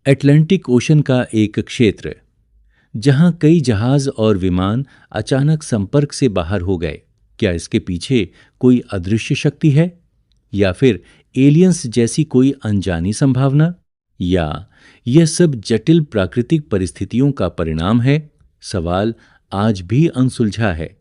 Atlantic ocean का एक क्षेत्र जहां कई जहाज और विमान अचानक संपर्क से बाहर हो गए। क्या इसके पीछे कोई अदृश्य शक्ति है, या फिर एलियंस जैसी कोई अनजानी संभावना, या यह सब जटिल प्राकृतिक परिस्थितियों का परिणाम है? सवाल आज भी अनसुलझा है,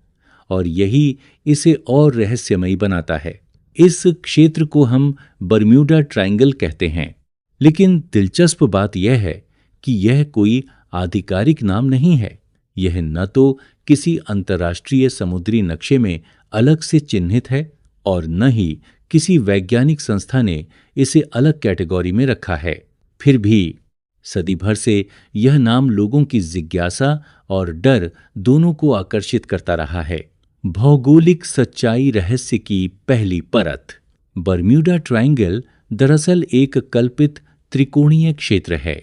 और यही इसे और रहस्यमयी बनाता है। इस क्षेत्र को हम बरम्यूडा ट्रायंगल कहते हैं, लेकिन दिलचस्प बात यह है कि यह कोई आधिकारिक नाम नहीं है। यह न तो किसी अंतर्राष्ट्रीय समुद्री नक्शे में अलग से चिन्हित है, और न ही किसी वैज्ञानिक संस्था ने इसे अलग कैटेगरी में रखा है। फिर भी सदी भर से यह नाम लोगों की जिज्ञासा और डर दोनों को आकर्षित करता रहा है। भौगोलिक सच्चाई रहस्य की पहली परत। बरम्यूडा ट्रायंगल दरअसल एक कल्पित त्रिकोणीय क्षेत्र है,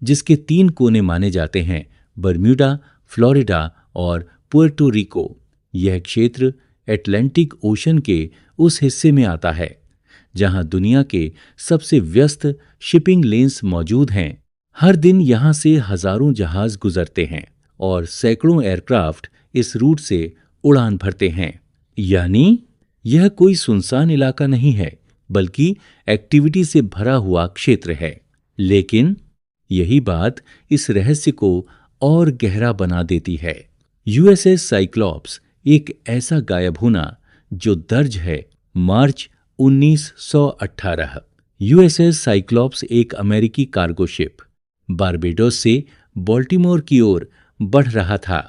जिसके 3 कोने माने जाते हैं: बरम्यूडा, फ्लोरिडा और पुएर्टो रिको। यह क्षेत्र अटलांटिक ओशन के उस हिस्से में आता है जहां दुनिया के सबसे व्यस्त शिपिंग लेन्स मौजूद हैं। हर दिन यहां से हजारों जहाज गुजरते हैं और सैकड़ों एयरक्राफ्ट इस रूट से उड़ान भरते हैं। यानी यह कोई सुनसान इलाका नहीं है, बल्कि एक्टिविटी से भरा हुआ क्षेत्र है। लेकिन यही बात इस रहस्य को और गहरा बना देती है। यूएसएस साइक्लॉप्स एक ऐसा गायब होना जो दर्ज है मार्च 1918। यूएसएस साइक्लॉप्स एक अमेरिकी कार्गो शिप बारबेडोस से बाल्टीमोर की ओर बढ़ रहा था।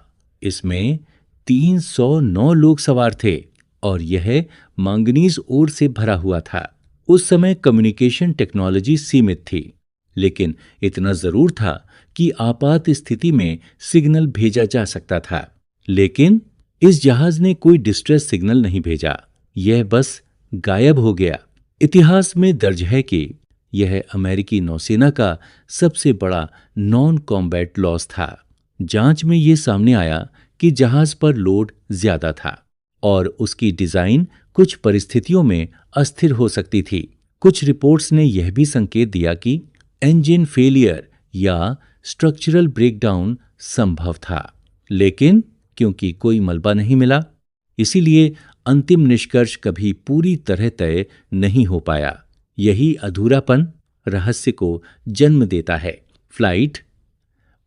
इसमें 309 लोग सवार थे और यह मैंगनीज ओर से भरा हुआ था। उस समय कम्युनिकेशन टेक्नोलॉजी सीमित थी, लेकिन इतना जरूर था कि आपात स्थिति में सिग्नल भेजा जा सकता था। लेकिन इस जहाज ने कोई डिस्ट्रेस सिग्नल नहीं भेजा, यह बस गायब हो गया। इतिहास में दर्ज है कि यह अमेरिकी नौसेना का सबसे बड़ा नॉन कॉम्बैट लॉस था। जांच में यह सामने आया कि जहाज पर लोड ज्यादा था और उसकी डिजाइन कुछ परिस्थितियों में अस्थिर हो सकती थी। कुछ रिपोर्ट्स ने यह भी संकेत दिया कि इंजन फेलियर या स्ट्रक्चरल ब्रेकडाउन संभव था, लेकिन क्योंकि कोई मलबा नहीं मिला, इसीलिए अंतिम निष्कर्ष कभी पूरी तरह तय नहीं हो पाया। यही अधूरापन रहस्य को जन्म देता है। फ्लाइट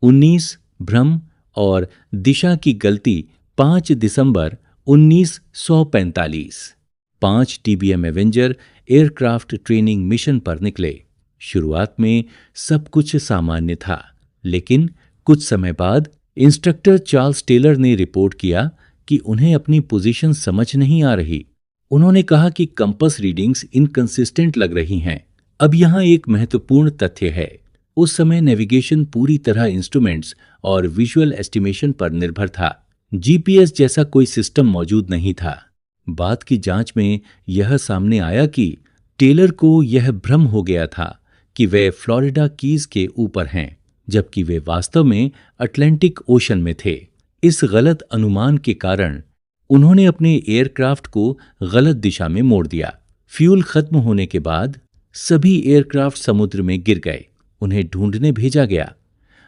19 भ्रम और दिशा की गलती 5 दिसंबर 1945। 5 TBM Avenger aircraft training mission पर निकले। शुरुआत में सब कुछ सामान्य था, लेकिन कुछ समय बाद इंस्ट्रक्टर चार्ल्स टेलर ने रिपोर्ट किया कि उन्हें अपनी पोजीशन समझ नहीं आ रही। उन्होंने कहा कि कंपास रीडिंग्स इनकंसिस्टेंट लग रही हैं। अब यहाँ एक महत्वपूर्ण तथ्य है। उस समय नेविगेशन पूरी तरह इंस्ट्रूमेंट्स और विजुअल एस्टिमेशन पर निर्भर था। जीपीएस जैसा कोई सिस्टम मौजूद नहीं था। बाद की जांच में यह सामने आया कि टेलर को यह भ्रम हो गया था कि वे फ्लोरिडा कीज के ऊपर हैं, जबकि वे वास्तव में अटलांटिक ओशन में थे। इस गलत अनुमान के कारण उन्होंने अपने एयरक्राफ्ट को गलत दिशा में मोड़ दिया। फ्यूल खत्म होने के बाद सभी एयरक्राफ्ट समुद्र में गिर गए। उन्हें ढूंढने भेजा गया।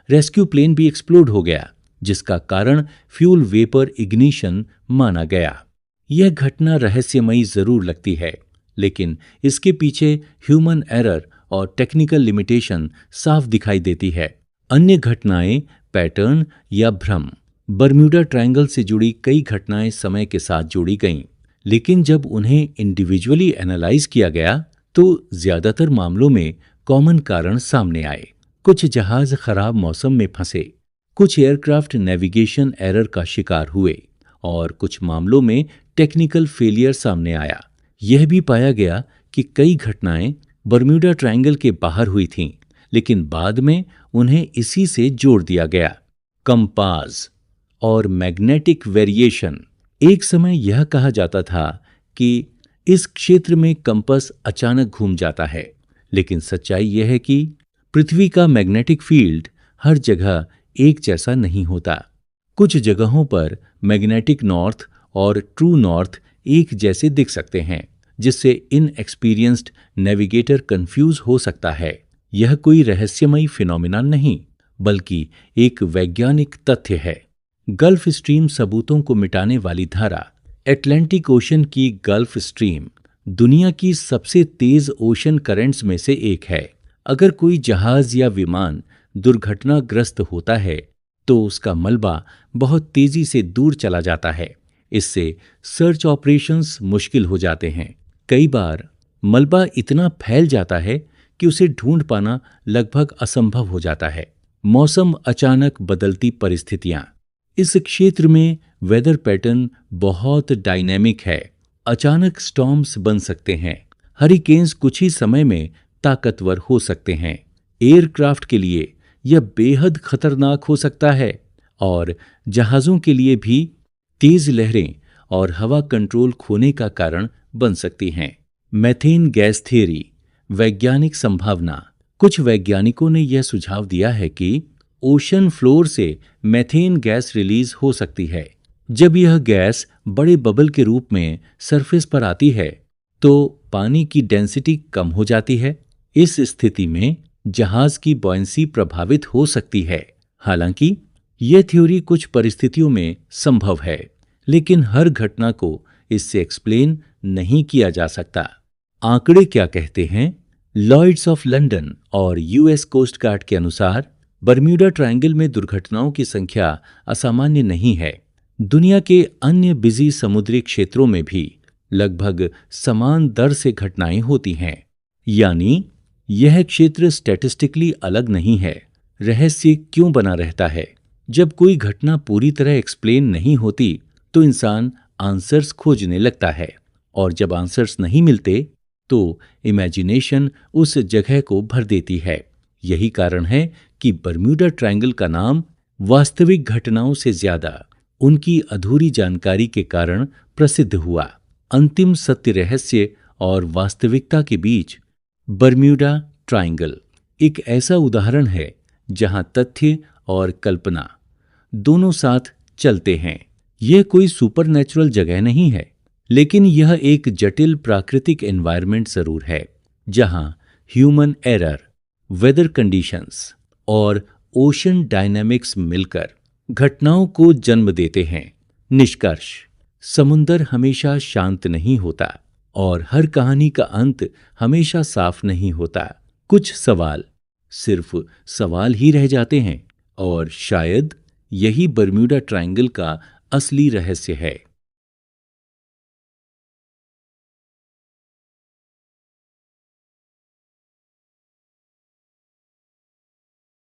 रेस्क्यू प्लेन भी एक्सप्लोड हो गया, जिसका कारण फ्यूल वेपर इग्निशन माना गया। यह घटना रहस्यमयी जरूर लगती है, लेकिन इसके पीछे ह्यूमन एरर और टेक्निकल लिमिटेशन साफ दिखाई देती है। अन्य घटनाएं पैटर्न या भ्रम। बरम्यूडा ट्रायंगल से जुड़ी कई घटनाएं समय के साथ जोड़ी गईं, लेकिन जब उन्हें इंडिविजुअली एनालाइज किया गया तो ज्यादातर मामलों में कॉमन कारण सामने आए। कुछ जहाज खराब मौसम में फंसे, कुछ एयरक्राफ्ट नेविगेशन एरर का शिकार हुए, और कुछ मामलों में टेक्निकल फेलियर सामने आया। यह भी पाया गया कि कई घटनाएं बरम्यूडा ट्रायंगल के बाहर हुई थीं, लेकिन बाद में उन्हें इसी से जोड़ दिया गया। कंपास और मैग्नेटिक वेरिएशन। एक समय यह कहा जाता था कि इस क्षेत्र में कंपास अचानक घूम जाता है, लेकिन सच्चाई यह है कि पृथ्वी का मैग्नेटिक फील्ड हर जगह एक जैसा नहीं होता। कुछ जगहों पर मैग्नेटिक नॉर्थ और ट्रू नॉर्थ एक जैसे दिख सकते हैं, जिससे इनएक्सपीरियंस्ड नेविगेटर कंफ्यूज हो सकता है। यह कोई रहस्यमयी फिनोमिना नहीं, बल्कि एक वैज्ञानिक तथ्य है। गल्फ स्ट्रीम सबूतों को मिटाने वाली धारा। अटलांटिक ओशन की गल्फ स्ट्रीम दुनिया की सबसे तेज ओशन करंट्स में से एक है। अगर कोई जहाज या विमान दुर्घटनाग्रस्त होता है तो उसका मलबा बहुत तेजी से दूर चला जाता है। इससे सर्च ऑपरेशंस मुश्किल हो जाते हैं। कई बार मलबा इतना फैल जाता है कि उसे ढूंढ पाना लगभग असंभव हो जाता है। मौसम अचानक बदलती परिस्थितियां। इस क्षेत्र में वेदर पैटर्न बहुत डायनेमिक है। अचानक स्टॉर्म्स बन सकते हैं। हरिकेन्स कुछ ही समय में ताकतवर हो सकते हैं। एयरक्राफ्ट के लिए यह बेहद खतरनाक हो सकता है और जहाज़ों के लिए भी तेज लहरें और हवा कंट्रोल खोने का कारण बन सकती हैं। मीथेन गैस थ्योरी, वैज्ञानिक संभावना। कुछ वैज्ञानिकों ने यह सुझाव दिया है कि ओशन फ्लोर से मीथेन गैस रिलीज हो सकती है। जब यह गैस बड़े बबल के रूप में सरफेस पर आती है तो पानी की डेंसिटी कम हो जाती है। इस स्थिति में जहाज की बॉयंसी प्रभावित हो सकती है। हालांकि यह थ्योरी कुछ परिस्थितियों में संभव है, लेकिन हर घटना को इससे एक्सप्लेन नहीं किया जा सकता। आंकड़े क्या कहते हैं? लॉयड्स ऑफ लंदन और यूएस कोस्ट गार्ड के अनुसार बर्म्यूडा ट्रायंगल में दुर्घटनाओं की संख्या असामान्य नहीं है। दुनिया के अन्य बिजी समुद्री क्षेत्रों में भी लगभग समान दर से घटनाएं होती हैं। यानी यह क्षेत्र स्टैटिस्टिकली अलग नहीं है। रहस्य क्यों बना रहता है? जब कोई घटना पूरी तरह एक्सप्लेन नहीं होती तो इंसान आंसर्स खोजने लगता है, और जब आंसर्स नहीं मिलते तो इमेजिनेशन उस जगह को भर देती है। यही कारण है कि बर्म्यूडा ट्रायंगल का नाम वास्तविक घटनाओं से ज्यादा उनकी अधूरी जानकारी के कारण प्रसिद्ध हुआ। अंतिम सत्य रहस्य और वास्तविकता के बीच बर्म्यूडा ट्रायंगल एक ऐसा उदाहरण है जहां तथ्य और कल्पना दोनों साथ चलते हैं। यह कोई सुपरनैचुरल जगह नहीं है, लेकिन यह एक जटिल प्राकृतिक एनवायरनमेंट जरूर है जहां ह्यूमन एरर, वेदर कंडीशंस और ओशन डायनामिक्स मिलकर घटनाओं को जन्म देते हैं। निष्कर्ष: समुंदर हमेशा शांत नहीं होता और हर कहानी का अंत हमेशा साफ नहीं होता। कुछ सवाल सिर्फ सवाल ही रह जाते हैं और शायद यही बर्म्यूडा ट्रायंगल का असली रहस्य है।